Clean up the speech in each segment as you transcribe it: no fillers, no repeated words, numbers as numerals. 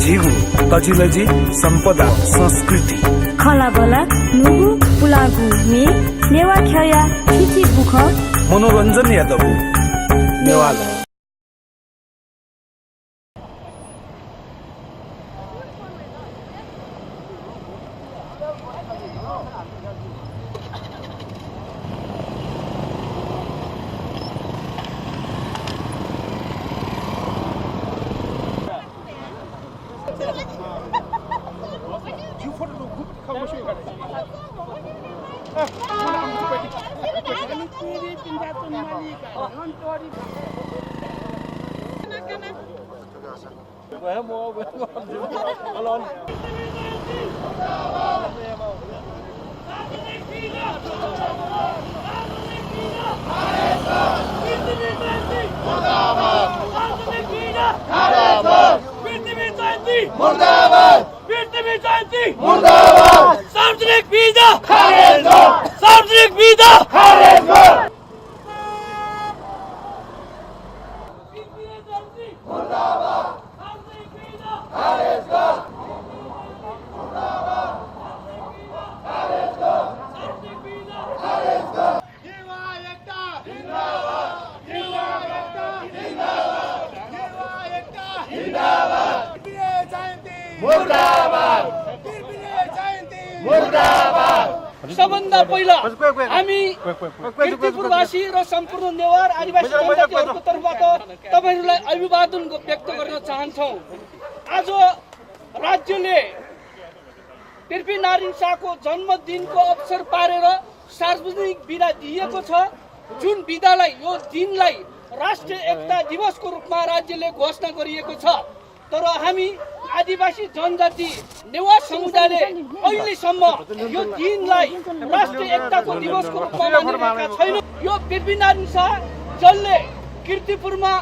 झिगु तजिलजी सम्पदा संस्कृति खला बला नुगु पुलागु मे नेवा खया थिथि बुख मनोरञ्जन यादव नेवाला सार्वजनिक वीजा खारेज हो सार्वजनिक वीजा खारेज हो मुर्दाबाद सार्वजनिक वीजा खारेज हो मुर्दाबाद खारेज हो सार्वजनिक वीजा खारेज हो नेवा एकता जिंदाबाद नेवा एकता जिंदाबाद नेवा एकता जिंदाबाद जयन्ती मुर्दाबाद सबभन्दा पहिला हामी कीर्तिपुरवासी र सम्पूर्ण नेवार आदिवासी जनजातिहरूको तर्फबाट तपाईहरुलाई अभिवादन व्यक्त गर्न चाहन्छौं। आज राज्यले पृथ्वीनारायण शाहको जन्मदिनको अवसर पारेर सार्वजनिक बिदा दिएको छ, जुन बिदालाई यो दिनलाई राष्ट्रिय एकता दिवसको रूपमा राज्यले घोषणा गरिएको छ। तर हामी आदिवासी जनजाति नेवा समुदायले अहिलेसम्म यो दिनलाई राष्ट्रिय एकताको दिवसको रूपमा मानिरहेका छैनौं। यो पृथ्वीनारायण शाह जसले कीर्तिपुरमा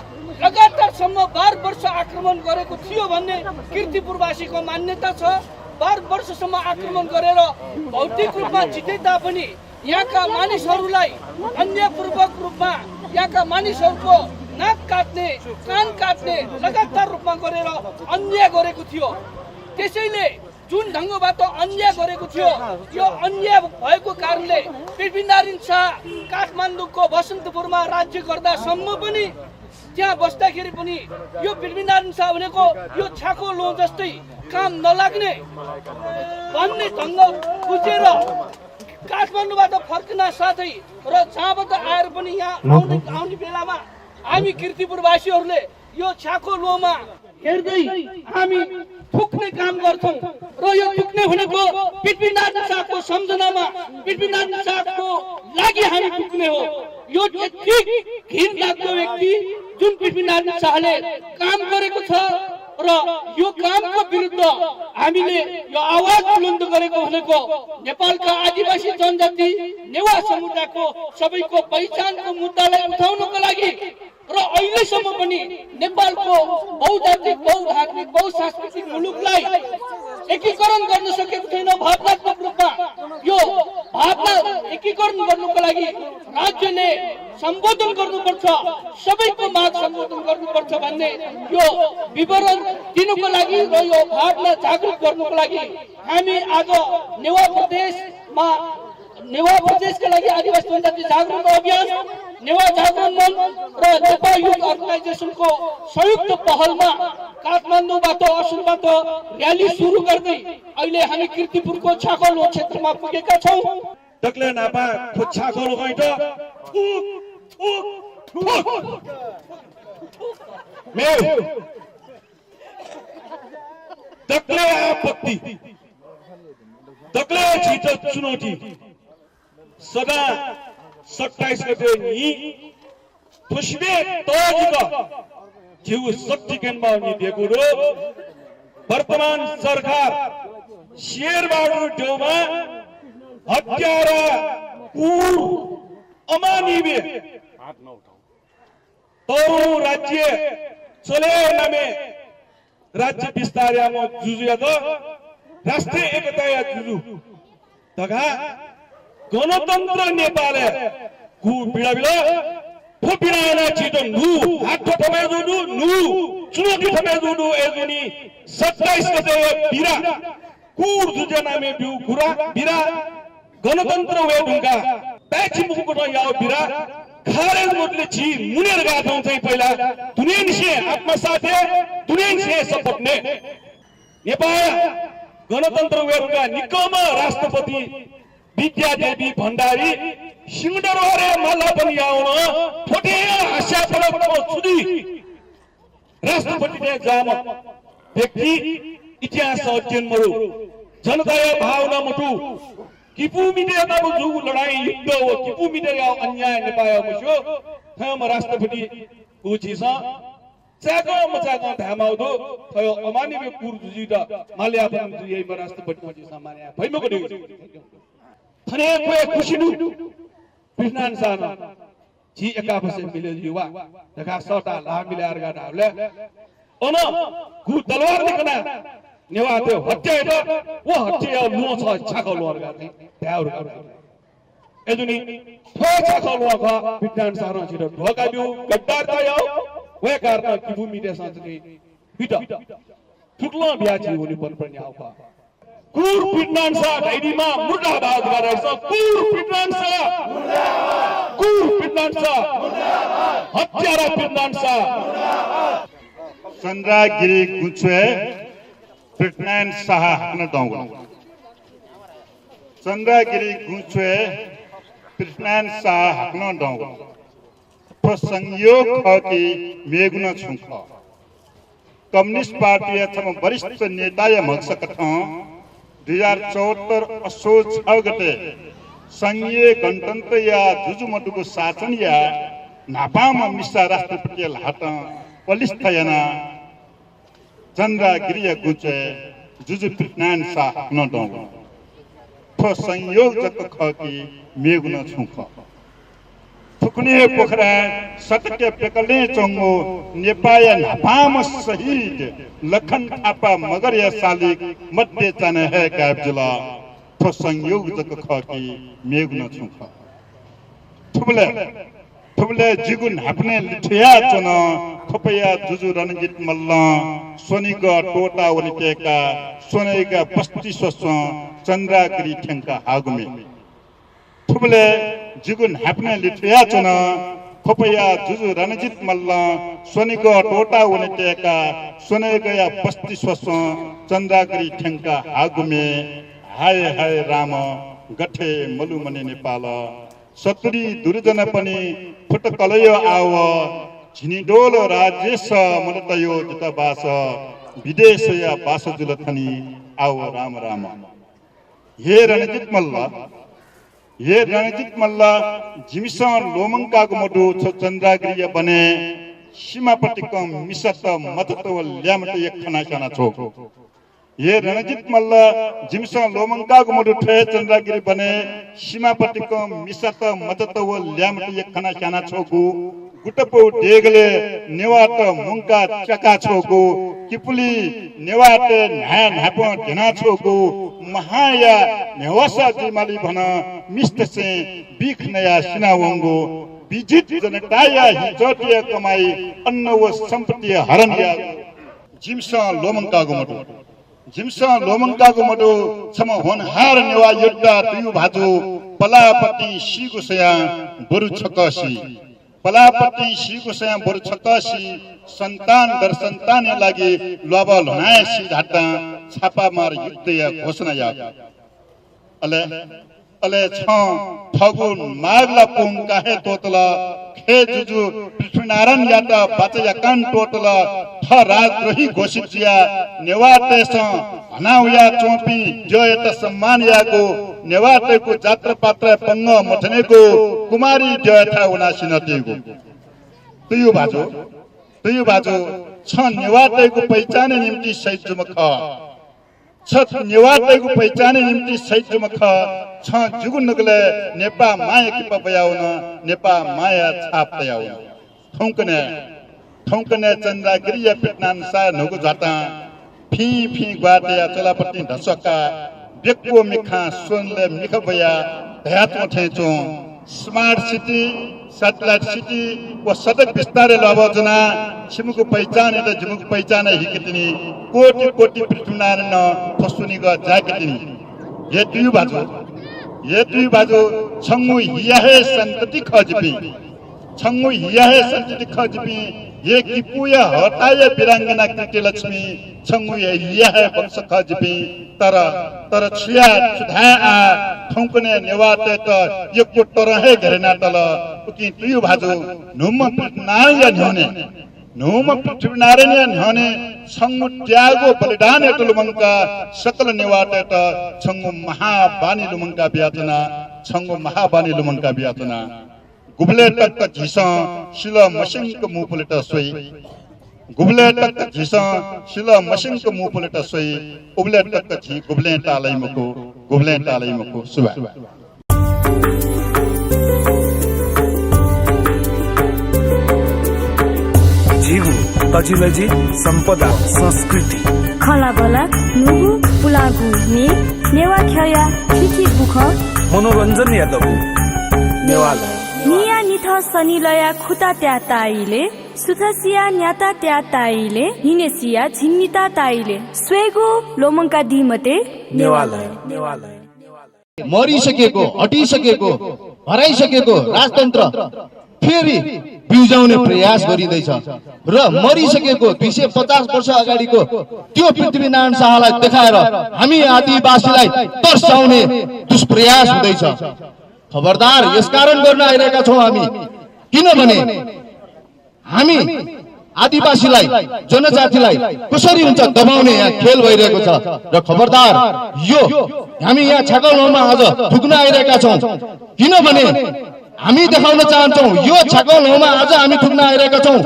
लगातारसम्म 12 वर्ष आक्रमण गरेको थियो भन्ने कीर्तिपुरवासीको मान्यता छ। 12 वर्षसम्म आक्रमण गरेर भौतिक रूपमा जिते तापनि यहाँका मानिसहरूलाई अन्यायपूर्वक रूपमा यहाँका मानिसहरूको नाक काट्ने कान काट्ने लगातार रूपमा गरेर अन्याय गरेको थियो। त्यसैले जुन ढंगबाट अन्याय गरेको थियो यो अन्याय भएको कारणले पृथ्वीनारायण शाह काठमाडौँको बसन्तपुरमा राज्य गर्दासम्म पनि त्यहाँ बस्दाखेरि पनि यो पृथ्वीनारायण शाह भनेको यो छाको लो जस्तै काम नलाग्ने भन्ने ढंग बुझेर काठमाडौँबाट फर्किन साथै र जहाँबाट आएर पनि यहाँ आउने बेलामा हामी कीर्तिपुरवासीहरूले यो छाको लोमा हेर्दै हामी थुक्ने काम गर्छौं र यो थुक्ने भनेको पृथ्वीनारायण शाहको सम्झनामा पृथ्वीनारायण शाहको लागि हामी थुक्ने हो। यो ठीक घिनलाग्दो व्यक्ति जुन पृथ्वीनारायण शाहले काम गरेको छ र यो कामको विरुद्ध हामीले यो आवाज बुलन्द गरेको भनेको नेपालका आदिवासी जनजाति नेवा समुदायको सबैको पहिचानको मुद्दालाई उठाउनको लागि र अहिलेसम्म पनि नेपालको बहुजातिक बहुधार्मिक बहुसांस्कृतिक मुलुकलाई एकीकरण गर्न सकेको छैन। भावनात्मक रूपमा यो भावना एकीकरण गर्नुको लागि राज्यले सम्बोधन गर्नुपर्छ, सबैको माग सम्बोधन गर्नुपर्छ भन्ने यो विवरण दिनुको लागि र यो भावना जागृत गर्नुको लागि हामी आज नेवा प्रदेशका लागि आदिवासी जनजाति जागरण अभियान नेवा जागरण मञ्च र नेपाल युथ अर्गनाइजेसनको संयुक्त पहलमा काठमाडौँबाट असुरबाट र्याली सुरु गर्दै अहिले हामी कीर्तिपुरको छाकोलो क्षेत्रमा पुगेका छौं। दक्ले नापा छाकोलो गइट थुक थुक थुक मे दक्ले आपत्ति दक्ले छिट चुनौती सदा 27 गते नि खुशबे तोजको जीव शक्ति केन्द्रमा दिएको रो वर्तमान सरकार शेरबहादुर देउमा हत्यारा कुर अमानवीय हात नउठाउ तोरु राज्य चले नामे राज्य विस्तारमा जुजुया त राष्ट्रिय एकता या जुजु तगा गणतन्त्र नेपाल कु बिडा बिडा फोपिराना चीजों नू हाथ ठमे दुनु नू चुनौती ठमे दुनु एजुनी 27 गते बिरा कुर जुजना में बिउ कुरा बिरा गणतन्त्र वे ढुंगा पैची मुकुट याव बिरा खारेज मोटले छि मुनेर गाथौं चाहिँ पहिला दुनियाँ से आत्मसाथे दुनियाँ से सपने नेपाल गणतन्त्र वे ढुंगा निकम राष्ट्रपति विद्यादेवी भण्डारी सिंहदरबार मल्ल पनि आउन फोटे हास्या पलको सुदी राष्ट्रपतिले जाम व्यक्ति इतिहास अध्ययनहरू जनताय भावना मुटु किपु मिटे तब जुगु लडाई युद्ध हो किपु मिटे या अन्याय नेपाय मुसो हम राष्ट्रपति कुचिस चाको मचाको धामाउदो थयो अमानवीय कुर जुजी द माल्यापन जुयै राष्ट्रपति कुचिस मान्या भइमको दिउ थने कोए खुशिनु पिनान सान जी एकापसे मिले युवा तका सटा ला मिलार गाडाले ओन गु तलवार निकना नेवा त्यो हत्या वो हत्या लो छ छाको लोर गाथे त्याउर एजुनी थो छाको लोखा पिनान सारो छिरो ढोका बिउ गद्दार तयो वे कारण कि भूमि दे संतले पिट ठुक्लो ब्याची हुने पर्ने आउका कुर पिटनान सा ढाइडीमा मुर्दाबाद गरेर छ कुर पिटनान सा मुर्दाबाद कुर पिटनान सा मुर्दाबाद हत्यारा पिटनान सा मुर्दाबाद चन्द्रगिरी गुच्छे पिटनान शाह हक्न दौगु चन्द्रगिरी गुच्छे पिटनान शाह हक्न दौगु तो संयोग ख कि मेगुन छुख कम्युनिस्ट पार्टी अथवा वरिष्ठ नेता या मकसद 2074 असोज 6 गते संघीय गणतन्त्र या जुजुमटुको शासन या नापामा मिसा राष्ट्रपति हात पलिस थयना चन्द्रगिरी गुचे जुजु पिटनान शाह न दौ थो संयोग जक खकी मेगुन छुख थुक्ने पोखरा सटके पेकले चंगो नेपाय नापाम शहीद लखन थापा मगर या सालिक मध्य चन है कैब जिला थो संयोग जक खकी मेगुन छुख थुबले जिगुन हपने लिठिया चन थपया जुजु रणजित मल्ल सोनिग टोटा वलिकेका सोनेगा बस्ती सोस चन्द्रगिरी ठेंका हागुमे थुबले जिगुन हपने लिठिया चन थपया जुजु रणजित मल्ल सोनिग टोटा वलिकेका सोनेगा बस्ती सोस चन्द्रगिरी ठेंका हागुमे हाय हाय राम गठे मलुमने नेपाल सतरी दुर्जन पनि फुटकलयो आव झिनिडोल राजेश मनतयो दूतावास विदेश या बास जुलथनी आव राम राम हे रणजित मल्ल जिमिसन लोमंका गुमडु छ चन्द्रगिरी बने सीमापट्टि कम मिसत मतत्व ल्यामट एक खना खाना छो ये रणजित मल्ल जिमसन लोमंका गुमडु ठे चन्द्रगिरी बने सीमापट्टि कम मिसत मतत्व ल्यामट एक खना खाना छोगु गुटपो डेगले नेवाट मुंका चका छोगु किपुली नेवाट न्हान हापो ढेना छोगु महाया नेवसा जिमाली भन मिस्ट से बिख नया सिनावंगो बिजित जनताया हिजोटिया कमाई अन्न व संपत्ति हरण या जिमसन लोमंका गुमडु सम होनहार नेवा योद्धा दुयु भाजु पलापति सिगुसया बरु छकसी संतान दर संतान लागि लबा लनाय सि घाटा छापा मार युद्ध या घोषणा या अले छ फगुन मागला पुङ काहे तोतला खे जुजु पृथ्वीनारायण याता बाचया कान टोटला थ राजद्रोही घोषित जिया नेवाटेस हनाउया चोपी जयत सम्मान याको नेवाटेको जात्र पात्र पंग मठनेको कुमारी जयथा उनासी नतेको तुयु भाजो छ नेवाटेको पहिचान निम्ति सहित जुमख छ नेवाटेको पहिचान निम्ति सहित जुमख छ जुगु नगले नेपा माया किप बयाउन नेपा माया छाप बयाउन थौकने चन्द्रगिरी पिटनान सा नगु जाता फी ग्वाटया चलापट्टि ढसका बेक्को मिखा सोनले मिख बया धयात्म Thecho smart city satellite city को सड़क विस्तार लबजना छिमुको पहिचान एटा झिमुको पहिचान हिकितिनी कोटी कोटी पृथ्वीनारायण फसुनी ग जाकितिनी ये दुई बाजु छंगु हियाहे संतति खजपी छंगु हियाहे संतति खजपी ये किपुया हटाए बिरांगना कृति लक्ष्मी छंगु हियाहे वंश खजपी तर छिया सुधा आ ठौकने नेवाते त यो कोटरहे घरेना तल उकि दुई बाजु नुम पृथ्वीनारायण न्हने छंगु त्यागो बलिदान एटु लुमंका सकल नेवाते त छंगु महाबानी लुमंका बियातना छंगु महाबानी लुमंका बियातना गुबले तक झिसा शिल मसिंक मुपुलेट सोई गुबले तक झिसा शिल मसिंक मुपुलेट सोई उबले तक झि गुबले टालै मको सुबा झिगु तजिलजी सम्पदा संस्कृति खला बला नुगु पुलागु मे नेवा ख्यया ठिठी बुख मनोरञ्जन यादव नेवाला निया निथ सनिलया खुता त्या ताइले सुथसिया न्याता त्या ताइले हिनेसिया झिन्निता ताइले स्वेगु लोमंका दिमते नेवाला मरिसकेको हटिसकेको हराइसकेको राजतन्त्र फेरि बिउजाउने प्रयास गरिँदैछ र मरिसकेको 250 वर्ष अगाडिको त्यो पृथ्वीनारायण शाहलाई देखाएर हामी आदिवासीलाई तर्साउने दुष्प्रयास हुँदैछ। खबरदार यसकारण गर्न आइरहेका छौं हामी, किनभने हामी आदिवासीलाई जनजातिलाई कसरी हुन्छ दबाउने यहाँ खेल भइरहेको छ र खबरदार यो हामी यहाँ छाकलमा आज थुक्न आइरहेका छौं, किनभने हामी देखाउन चाहन्छौं यो छाकलमा आज हामी थुक्न आइरहेका छौं,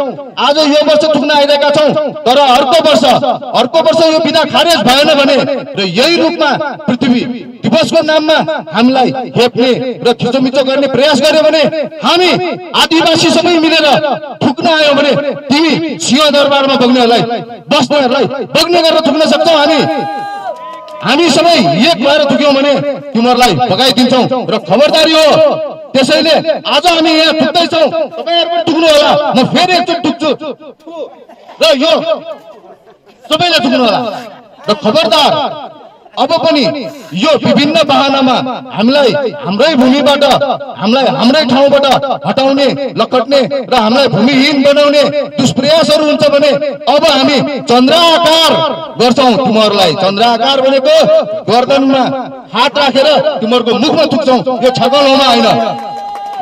आज यो वर्ष थुक्न आइरहेका छौं, तर अर्को वर्ष यो बिदा खारेज भएन भने र यही रूपमा पृथ्वी दिवसको नाममा हामीलाई हेप्ने र खिचोमिचो गर्ने प्रयास गर्यो भने हामी आदिवासी सबै मिलेर थुक्न आयो भने तिमी सिंहदरबारमा बग्नेहरूलाई बग्ने गरेर थुक्न सक्छौ। हामी सबै एक भएर थुक्यौं भने तिमीहरूलाई भगाइदिन्छौं र खबरदारी हो। त्यसैले आज हामी यहाँ थुक्दैछौं, तपाईहरु पनि थुक्नु होला, म फेरि एकचोटि थुक्छु र यो सबैले थुक्नु होला र खबरदार अब पनि यो विभिन्न बहानामा हामीलाई हाम्रै भूमिबाट हाम्रै ठाउँबाट हटाउने लकट्ने र हामीलाई भूमिहीन बनाउने दुष्प्रयासहरू हुन्छ भने अब हामी चन्द्राकार गर्छौं तिमीहरूलाई। चन्द्राकार भनेको गर्दनमा हात राखेर तिमीहरूको मुखमा थुक्छौं, यो छाकलमा हैन,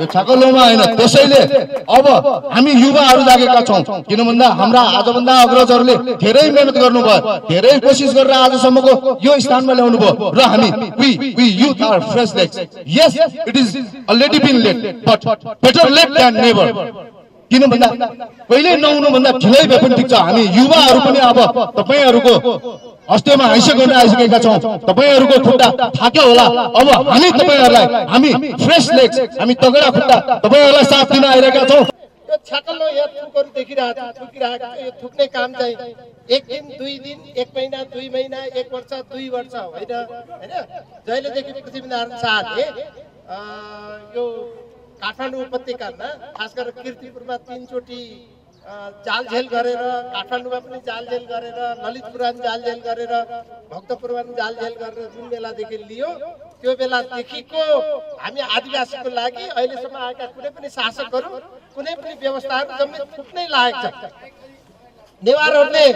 यो छाकलमा हैन। त्यसैले अब हामी युवाहरू जागेका छौं, किन भन्दा हाम्रा आजभन्दा अग्रजहरूले धेरै मेहनत गर्नुभयो, धेरै कोसिस गरेर आजसम्मको यो स्थानमा ल्याउनु भयो र हामी we youth are fresh legs. Yes, it is already been late, but better late than never. किन भन्दा पहिले नहुनु भन्दा ढिलै भए पनि ठिक छ। हामी युवाहरू पनि अब तपाईहरुको हस्तेमा हैसे गर्न आइसकेका छौं, तपाईहरुको खुट्टा थाक्यो होला, अब हामी तपाईहरुलाई हामी फ्रेश लेग्स, हामी तगडा खुट्टा तपाईहरुलाई साथ दिन आइरहेका छौं। यो छाकलमा यहाँ थुकहरू थुकिरहेको यो थुक्ने काम चाहिँ 1 दिन 2 दिन 1 महिना 2 महिना 1 वर्ष 2 वर्ष होइन हैन। जहिलेदेखि पृथ्वीनारायण शाहले यो काठमाडौँ उपत्यकामा खास गरेर कीर्तिपुरमा 3 चोटि जाल झेल गरेर, काठमाडौँमा पनि जाल झेल गरेर, ललितपुरमा पनि जाल झेल गरेर, भक्तपुरमा पनि जाल झेल गरेर जुन बेलादेखि लियो त्यो बेलादेखिको हामी आदिवासीको लागि अहिलेसम्म आएका कुनै पनि शासकहरू कुनै पनि व्यवस्थाहरू जम्मै थुक्नै लागेको छ। नेवारहरूले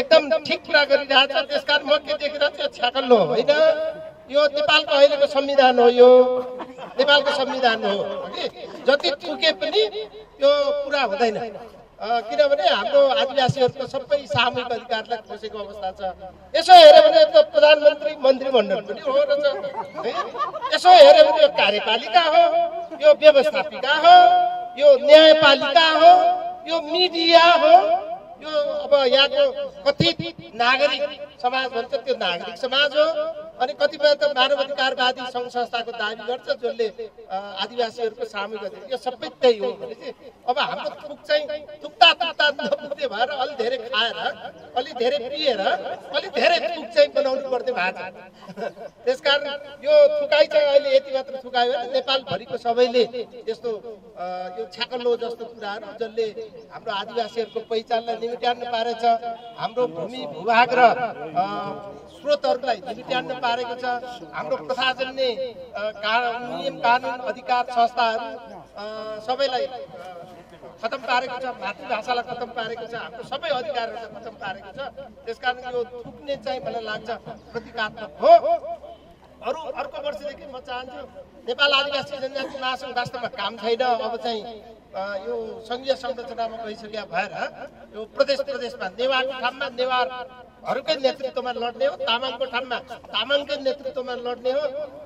एकदम ठिक कुरा गरिरहेछ। त्यसकारण म के देखिरहेको छु, छाकल्लो होइन, यो नेपालको अहिलेको संविधान हो, यो नेपालको संविधान हो कि जति थुके पनि यो पुरा हुँदैन, किनभने हाम्रो आदिवासीहरूको सबै सामूहिक अधिकारलाई खोसेको अवस्था छ। यसो हेर्यो भने त प्रधानमन्त्री मन्त्रीमण्डल पनि हो रहेछ, यसो हेर्यो भने यो कार्यपालिका हो, यो व्यवस्थापिका हो, यो न्यायपालिका हो, यो मिडिया हो, यो अब यहाँको कथित नागरिक समाज भन्छ त्यो नागरिक समाज हो। अनि कतिपय त मानवाधिकारवादी सङ्घ संस्थाको दाबी गर्छ जसले आदिवासीहरूको सामूहिक अधिकार, यो सबै त्यही हो भनेपछि अब हाम्रो थुक चाहिँ थुक्ता नपुग्ने भएर अलि धेरै खाएर अलि धेरै पिएर अलि धेरै थुक चाहिँ बनाउनु पर्ने भएको छ। त्यसकारण यो थुकाइ चाहिँ अहिले यति मात्र थुकायो भने नेपालभरिको सबैले यस्तो यो छ्याकलो जस्तो कुराहरू जसले हाम्रो आदिवासीहरूको पहिचानलाई निमिट्याउन पारेछ, हाम्रो भूमि भूभाग र स्रोतहरूलाई निमिट्याउन पारेको छ, हाम्रो प्रशासनले नियम कानुन अधिकार संस्थाहरू सबैलाई खतम पारेको छ, मातृभाषालाई खतम पारेको छ, हाम्रो सबै अधिकारहरूलाई खतम पारेको छ। त्यसकारण यो थुक्ने चाहिँ मलाई लाग्छ प्रतीकात्मक हो। अर्को वर्षदेखि म चाहन्छु नेपाल आदिवासी जनजाति महासङ्घ वास्तवमा काम छैन, अब चाहिँ यो सङ्घीय संरचनामा गइसक्या भएर यो प्रदेशमा नेवारको ठाउँमा नेवारहरूकै नेतृत्वमा लड्ने हो, तामाङको ठाउँमा तामाङकै नेतृत्वमा लड्ने हो,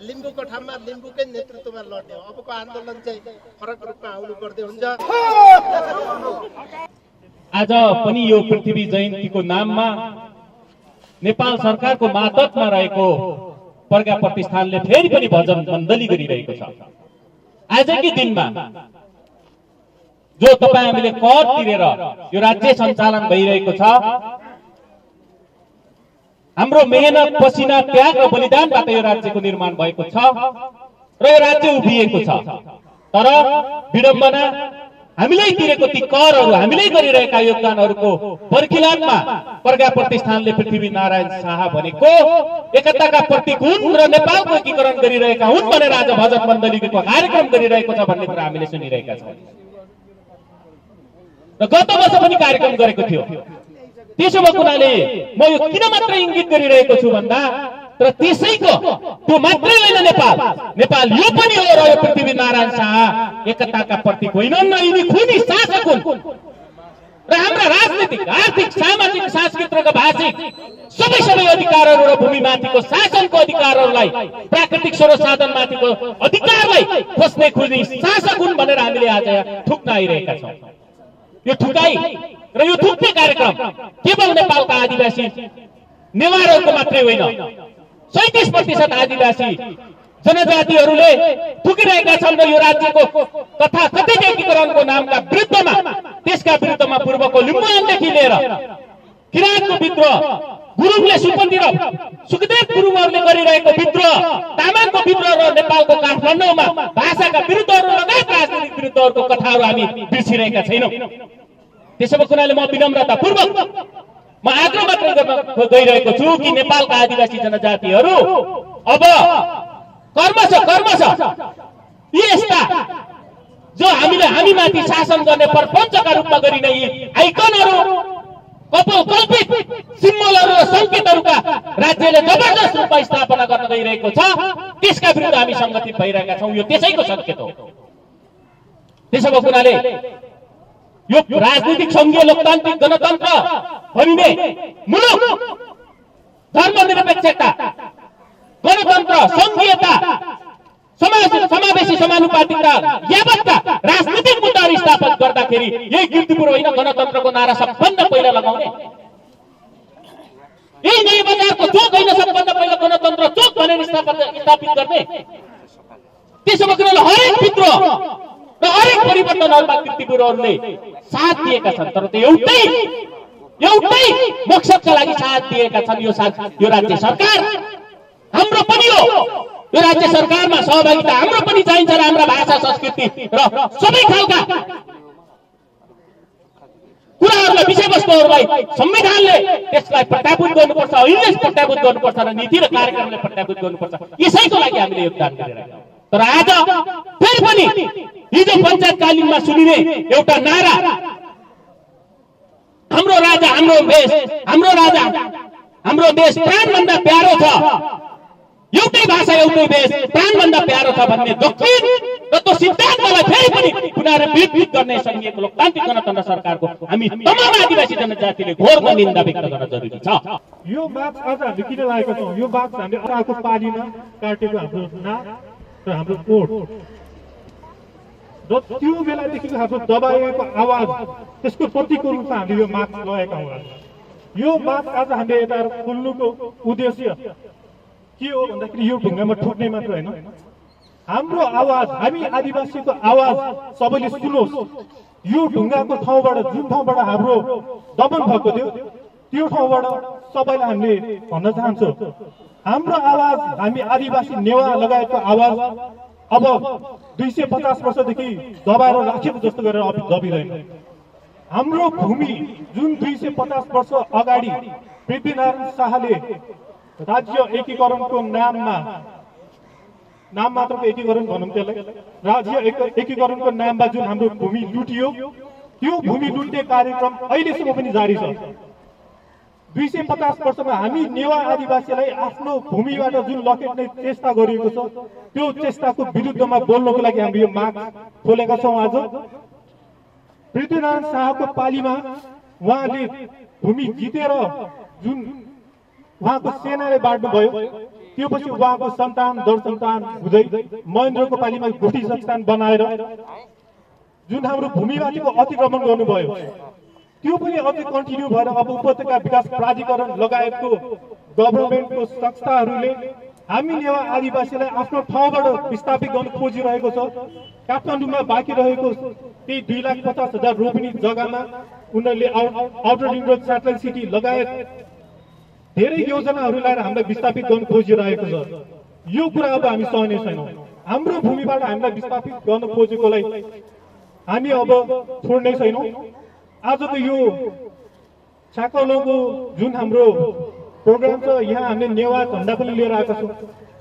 लिम्बूको ठाउँमा लिम्बूकै नेतृत्वमा लड्ने हो। अबको आन्दोलन चाहिँ फरक रूपमा आउनु पर्दै हुन्छ। आज पनि यो पृथ्वी जयन्तीको नाममा नेपाल सरकारको मातहतमा रहेको प्रज्ञा प्रतिष्ठानले फेरि पनि भजन मण्डली गरिरहेको छ। आजकै दिनमा जो तपाईँ हामीले कर तिरेर यो राज्य सञ्चालन भइरहेको छ, हाम्रो मेहनत पसिना त्याग र बलिदानबाट यो राज्यको निर्माण भएको छ र यो राज्य उभिएको छ। तर विडम्बना हामीले तिरेको ती करहरू, हामीले गरिरहेका योगदानहरूको पर्खिलानमा प्रज्ञा प्रतिष्ठानले पृथ्वीनारायण शाह भनेको एकताका प्रतीक हुन् र नेपालको एकीकरण गरिरहेका हुन् भनेर आज भजन मण्डलीको कार्यक्रम गरिरहेको छ भन्ने कुरा हामीले सुनिरहेका छौँ। र गत वर्ष पनि कार्यक्रम गरेको थियो। त्यसो भएको हुनाले म यो किन मात्र इङ्गित गरिरहेको छु भन्दा तर त्यसैको त्यो मात्रै होइन, नेपाल यो पनि हो र यो पृथ्वीनारायण शाह एकताका प्रतीक होइनन्, यिनी खुनी शासक हुन् र हाम्रा राजनीतिक, आर्थिक, सामाजिक, सांस्कृतिक र भाषिक सबै अधिकारहरू र भूमिमाथिको शासनको अधिकारहरूलाई, प्राकृतिक स्रोत साधनमाथिको अधिकारलाई खोज्ने खुनी शासक हुन् भनेर हामीले आज ठुक्न आइरहेका छौँ। यो ठुकाई र यो थुक्ने कार्यक्रम केवल नेपालका आदिवासी नेवारहरूको मात्रै होइन, 37% आदिवासी जनजातिहरूले ठुकिरहेका छन् र यो राज्यको तथाकथित एकीकरणको नामका विरुद्धमा, त्यसका विरुद्धमा पूर्वको लिम्बुवानदेखि लिएर किराँतको विद्रोह, गुरुङले सुपन्दी र सुखदेव गुरुङहरूले गरिरहेको विद्रोह, तामाङको विद्रोह र नेपालको काठमाडौँमा भाषाका विरुद्धहरू लगायत राजनीतिक विरुद्धहरूको कथाहरू हामी बिर्सिरहेका छैनौँ। त्यसो भएको हुनाले म विनम्रतापूर्वक म आग्रह मात्र गर्न गइरहेको छु कि नेपालका आदिवासी जनजातिहरू अब कर्मश यी यस्ता जो हामीमाथि शासन गर्ने प्रपञ्चका रूपमा गरिने यी आइकनहरू, कल्पित सिम्बलहरू र सङ्केतहरूका राज्यले जबरजस्त रूपमा स्थापना गर्न गइरहेको छ, त्यसका विरुद्ध हामी सङ्गठित भइरहेका छौँ। यो त्यसैको सङ्केत हो। त्यसो भएको हुनाले यो राजनीतिक सङ्घीय लोकतान्त्रिक गणतन्त्र भनिने मुलुक धर्मनिरपेक्षता, गणतन्त्र, सङ्घीयता, समावेशी समानुपातिकता यावतका राजनीतिक मुद्दाहरू स्थापित गर्दाखेरि यही कीर्तिपुर होइन गणतन्त्रको नारा सबभन्दा पहिला लगाउने, यही नयाँ बजारको चोक होइन सबभन्दा पहिला गणतन्त्र चोक भनेर स्थापित गर्ने। त्यसो भएको हरेक विद्रोह र हरेक परिवर्तनहरूमा कीर्तिपुरहरूले साथ दिएका छन्, तर त्यो एउटै मकसदका लागि साथ दिएका छन्। यो राज्य सरकार हाम्रो पनि हो, यो राज्य सरकारमा सहभागिता हाम्रो पनि चाहिन्छ र हाम्रा भाषा, संस्कृति र सबै खालका कुराहरूलाई, विषयवस्तुहरूलाई संविधानले त्यसलाई प्रत्याभूत गर्नुपर्छ, ऐनले प्रत्याभूत गर्नुपर्छ र नीति र कार्यक्रमले प्रत्याभूत गर्नुपर्छ। यसैको लागि हामीले योगदान गरिरहेका छौँ। तर आज फेरि पनि हिजो पञ्चायतकालीनमा सुनिने एउटा नारा, हाम्रो राजा हाम्रो देश, हाम्रो राजा हाम्रो देश प्राणभन्दा प्यारो छ, एउटै भाषा एउटै देश प्राणभन्दा प्यारो छ भन्ने दक्षिण र त्यो सिद्धान्तलाई फेरि पनि पुनरावृत्त गर्ने सङ्घीय लोकतान्त्रिक गणतन्त्र सरकारको हामी तमाम आदिवासी जनजातिले घोर निन्दा व्यक्त गर्न जरुरी छ। यो मार्क्स आज हामीले किन लागेको छौँ? यो मार्क्स हामीले अर्को पालीमा काटेको हाम्रो नाम र हाम्रो कोड र त्यो बेलादेखिको हाम्रो दबाएको आवाज, त्यसको प्रतीकको रूपमा हामीले यो मार्क्स लगाएका हुँदा यो माग आज हामीले यता खोल्नुको उद्देश्य के हो भन्दाखेरि यो ढुङ्गामा ठोक्ने मात्र होइन, हाम्रो आवाज, हामी आदिवासीको आवाज सबैले सुनोस्। यो ढुङ्गाको ठाउँबाट, जुन ठाउँबाट हाम्रो दमन भएको थियो त्यो ठाउँबाट सबैलाई हामीले भन्न चाहन्छौँ, हाम्रो आवाज, हामी आदिवासी नेवा लगायतको आवाज अब 250 वर्षदेखि दबाएर राखेको जस्तो गरेर दबिरहेन। हाम्रो भूमि जुन 250 वर्ष अगाडि पृथ्वीनारायण शाहले राज्य एकीकरणको नाम मात्रको एकीकरण भनौँ त्यसलाई, राज्य एकीकरणको नाममा जुन हाम्रो भूमि लुटियो, त्यो भूमि लुट्ने कार्यक्रम अहिलेसम्म पनि जारी छ। 250 वर्षमा हामी नेवा आदिवासीलाई आफ्नो भूमिबाट जुन लखेट्ने चेष्टा गरिएको छ, त्यो चेष्टाको विरुद्धमा बोल्नको लागि हामीले यो माग खोलेका छौँ। आज पृथ्वीनारायण शाहको पालीमा उहाँले भूमि जितेर जुन उहाँको सेनाले बाँड्नु भयो, त्यो पछि उहाँको सन्तान दर सन्तान हुँदै महेन्द्रको पालीमा गुठी संस्थान बनाएर जुन हाम्रो भूमिमाथिको अतिक्रमण गर्नुभयो, त्यो पनि अझै कन्टिन्यू भएर अब उपत्यका विकास प्राधिकरण लगायतको गभर्नमेन्टको संस्थाहरूले हामी नेवा आदिवासीलाई आफ्नो ठाउँबाट विस्थापित गर्न खोजिरहेको छ। काठमाडौँमा बाँकी रहेको त्यही 2,50,000 रोपिनी जग्गामा उनीहरूले outer ring road, satellite city लगायत धेरै योजनाहरू ल्याएर हामीलाई विस्थापित गर्न खोजिरहेको छ। यो कुरा अब हामी सहने छैनौँ। हाम्रो भूमिबाट हामीलाई विस्थापित गर्न खोजेकोलाई हामी अब छोड्ने छैनौँ। आज त यो छाकलोको जुन हाम्रो प्रोग्राम छ, यहाँ हामीले नेवा झन्डा पनि लिएर आएका छौँ।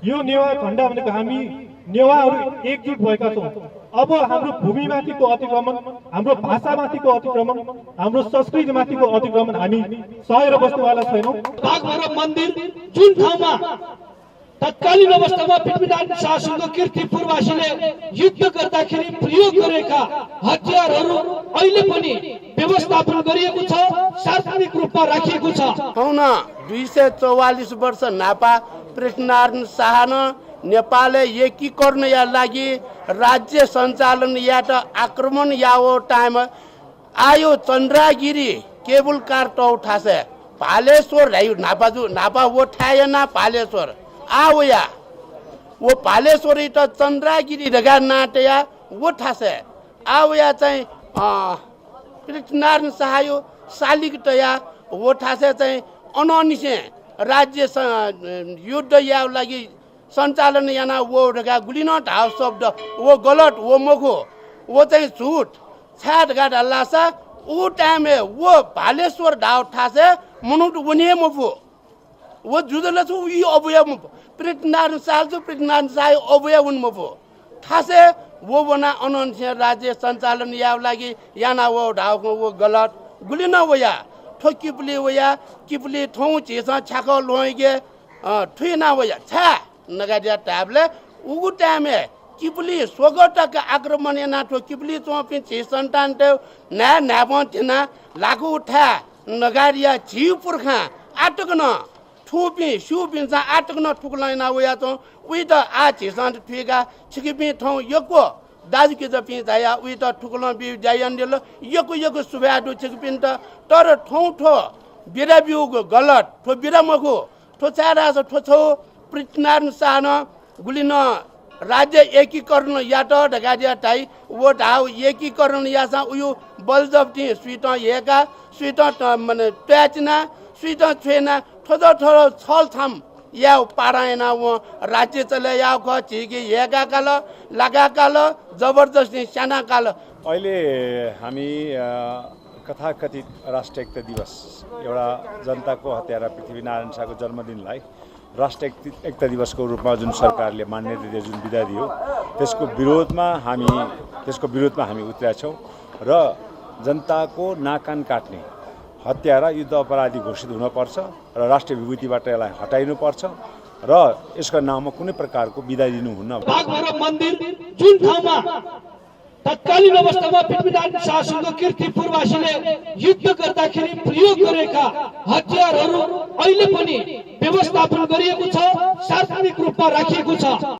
यो नेवा झन्डा भनेको हामी नेवाहरू एकजुट भएका छौँ। अब हाम्रो भूमिमाथिको अतिक्रमण, हाम्रो भाषामाथिको अतिक्रमण, हाम्रो संस्कृतिमाथिको अतिक्रमण हामी सहेर बस्नेवाला छैनौँ। बाघमारा मन्दिर जुन ठाउँमा तत्कालीन अवस्थामा पृथ्वीनारायण शाहसँग कीर्तिपुरवासीले युद्ध गर्दाखेरि प्रयोग गरेका हतियारहरू अहिले पनि व्यवस्थापन गरिएको छ, सार्वजनिक रूपमा राखिएको छ। 244 वर्ष नापा पृथ्वीनारायण शाह नेपाल एकीकरण या लागि राज्य सञ्चालन या त आक्रमण या वो टाइम आयो चन्द्रागिरी केबुल कार टौ ठासे पालेश्वर रह्यो नापा वो ठाए ना पालेश्वर आवया वो पालेश्वर त चन्द्रागिरी रगा नाटया वो ठासे आवया चाहिँ पृथ्वीनारायण शाह यो सालिकटया वो ठासे चाहिँ अननिसे राज्य युद्ध या लागि सञ्चालन याना वो ढका गुलिन ढाव शब्द वो गलत वो मोखो वो चाहिँ झुट छाट गाड अल्लासा ऊ टाइम वो भालेश्वर ढाव ठासे मनुट वने मोफो वो जुदला छु यी अबया पृथ्वीनारायण शाह अबया उन मोफो ठासे वो बना अनन्य राज्य सञ्चालन या लागि याना वो ढावको वो गलत गुलिन वया ठोकिपले वया किपले ठौ चेसा छाक लोइगे ठुइना वया छा नगाडिया ट्याबले उगु टाइमे किपली स्वगतक आक्रमण ना ठो किपली चोपि छि सन्तान ते ना नापन थिना लाखु उठा नगाडिया झिपुरखा आटकन ठुपि सुपिन्छ आटकन ठुकलाइना वया त उइ त आ छिसन ठुका छिकिपि ठौ यको दाजुके त पि जाया उइ त ठुकल बि जायन दिल यको सुब्याडु छिकिपिन त तर ठौ ठो बिरा बिउ गलत ठो बिरा मको ठो चारा ठो छौ पृथ्वीनारायण शाह गुलिन राज्य एकीकरण या त ढगाडिया टाइ वो ढाउ एकीकरण या सा उयो बलजफ्ती स्वीट हेका स्वीट माने प्याचना स्वीट छेना ठोदो ठोरो छल थाम या पारायना वो राज्य चले या ख छिके हेका काल लगा काल जबरजस्ती साना काल अहिले हामी कथाकथित राष्ट्रिय एकता दिवस एउटा जनताको हत्यारा पृथ्वीनारायण शाहको जन्मदिनलाई राष्ट्रिय एकता दिवसको रूपमा जुन सरकारले मान्यता दिए जुन बिदा दियो त्यसको विरोधमा हामी उत्रेका छौँ र जनताको नाकान काट्ने हत्यारा युद्ध अपराधी घोषित हुनपर्छ र राष्ट्रिय विभूतिबाट यसलाई हटाइनुपर्छ र यसको नाममा कुनै प्रकारको बिदा दिनुहुन्न। बाघमारा मन्दिर जुन ठाउँमा तत्कालीन अवस्थामा पृथ्वीनारायण शाहसँग कीर्तिपुरवासीले युद्ध गर्दाखेरि प्रयोग गरेका हतियारहरू अहिले पनि व्यवस्थापन गरिएको छ, सार्वजनिक रूपमा राखिएको छ।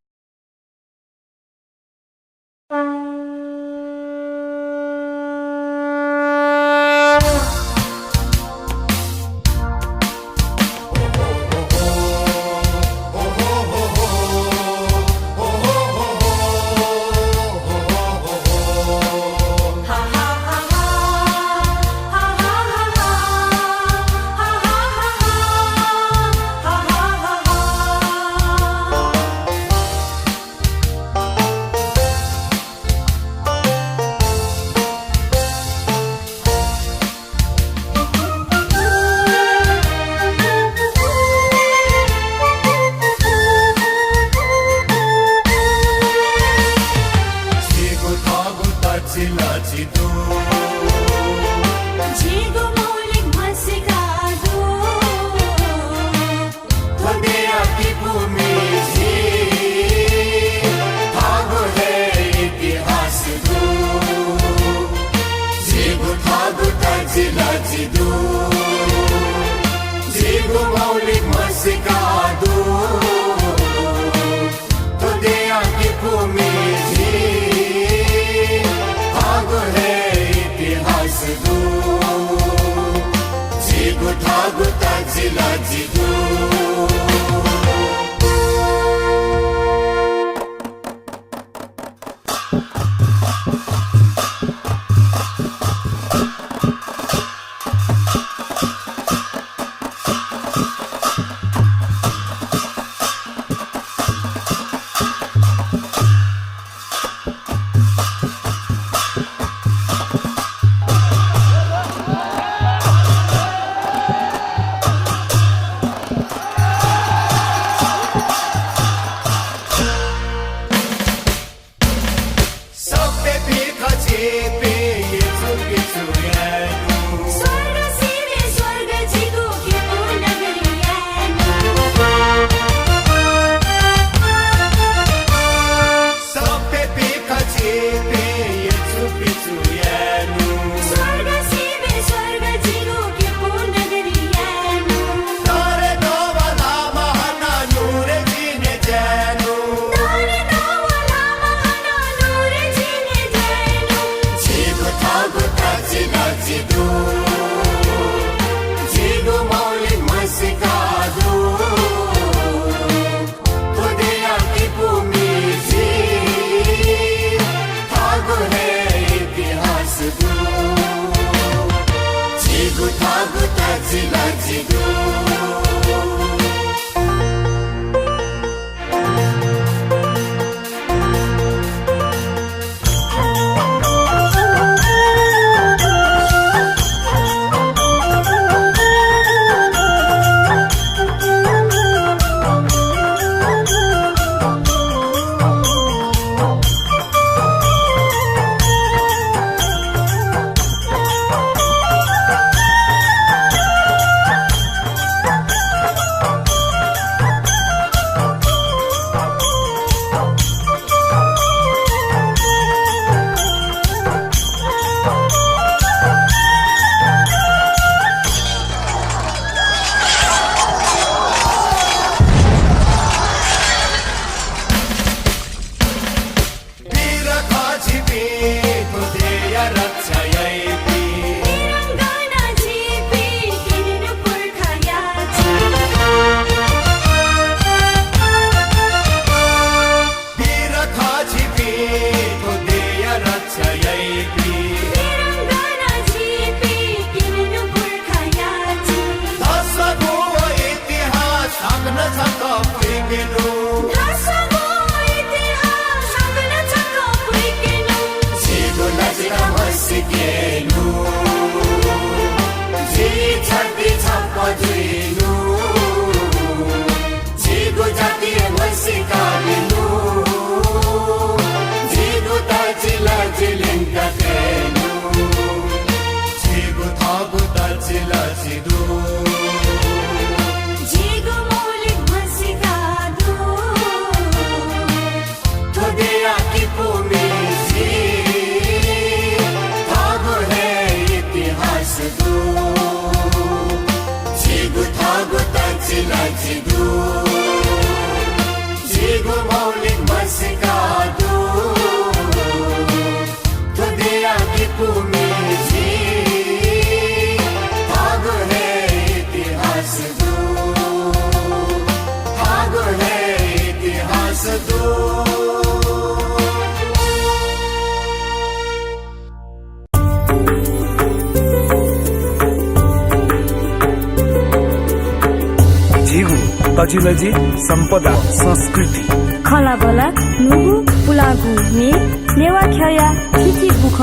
तजिलजी सम्पदा संस्कृति खलाबला नुगु पुलागु ने नेवा खया खिची बुख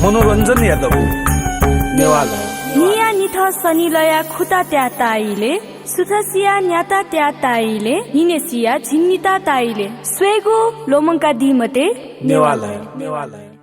मनोरञ्जन यादव नेवाला निया निथ सनिलया खुता त्या ताइले सुथसिया न्याता त्या ताइले हिनेसिया झिन्निता ताइले स्वेगो लोमंका दिमते नेवाला